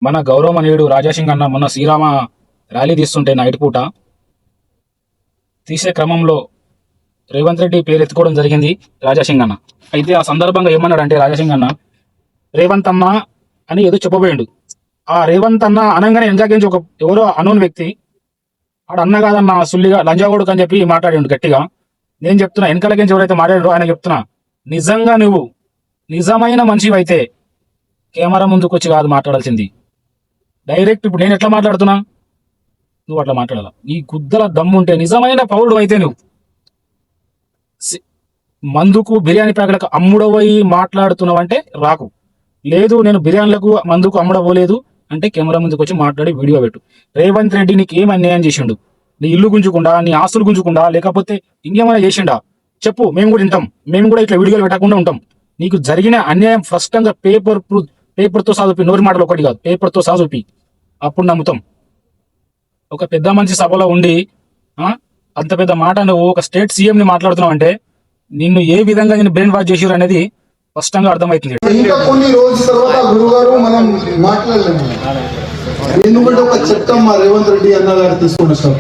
మన గౌరవమనీయుడు రాజాసింగ్ అన్న మొన్న శ్రీరామ ర్యాలీ తీస్తుంటే నైట్ పూట తీసే క్రమంలో రేవంత్ రెడ్డి పేరు ఎత్తుకోవడం జరిగింది రాజాసింగ్ అన్న. అయితే ఆ సందర్భంగా ఏమన్నాడంటే రాజాసింగ్ అన్న రేవంత్ అన్న అని ఏదో చెప్పబోయాడు. ఆ రేవంత్ అన్న అనగానే ఎంజాగించి ఒక ఎవరో అనోన్ వ్యక్తి ఆడు అన్న కాదన్న సుల్లిగా లంజాగోడుకు అని చెప్పి మాట్లాడాడు గట్టిగా. నేను చెప్తున్నా వెనకాలకించి ఎవరైతే మాట్లాడారో ఆయన చెప్తున్నా, నిజంగా నువ్వు నిజమైన మనిషివి అయితే కెమెరా ముందుకు వచ్చి కాదు మాట్లాడాల్సింది, డైరెక్ట్ ఇప్పుడు నేను ఎట్లా మాట్లాడుతున్నా నువ్వు అట్లా మాట్లాడాల. ఈ గుద్దల దమ్ముంటే నిజమైన పౌరుడు అయితే నువ్వు మందుకు బిర్యానీ ప్యాకెట్లకు అమ్ముడపోయి మాట్లాడుతున్నావు అంటే రాకు. లేదు నేను బిర్యానీలకు మందుకు అమ్ముడపోలేదు అంటే కెమెరా ముందుకు వచ్చి మాట్లాడి వీడియో పెట్టు. రేవంత్ రెడ్డి నీకు ఏం అన్యాయం చేసిండు? నీ ఇల్లు గుంజుకుండా, నీ ఆస్తులు గుంజుకుండా, లేకపోతే ఇంకేమైనా చేసిండా చెప్పు, మేము కూడా వింటాం. మేము కూడా ఇట్లా వీడియోలు పెట్టకుండా ఉంటాం. నీకు జరిగిన అన్యాయం స్పష్టంగా పేపర్తో చదివి, నోరి మాటలు ఒకటి కాదు, పేపర్తో చదివి అప్పుడు నమ్ముతాం. ఒక పెద్ద మనిషి సభలో ఉండి అంత పెద్ద మాట నువ్వు ఒక స్టేట్ సీఎంని మాట్లాడుతున్నావు అంటే నిన్ను ఏ విధంగా నేను బ్రెయిన్ వాష్ చేసారు అనేది స్పష్టంగా అర్థమవుతుంది. ఇంకా కొన్ని రోజుల తర్వాత గురుగారు మనం మాట్లాడలేము, ఎందుకంటే ఒక చట్టం మా రేవంత్ రెడ్డి అన్న గారు తీసుకొని వస్తాం.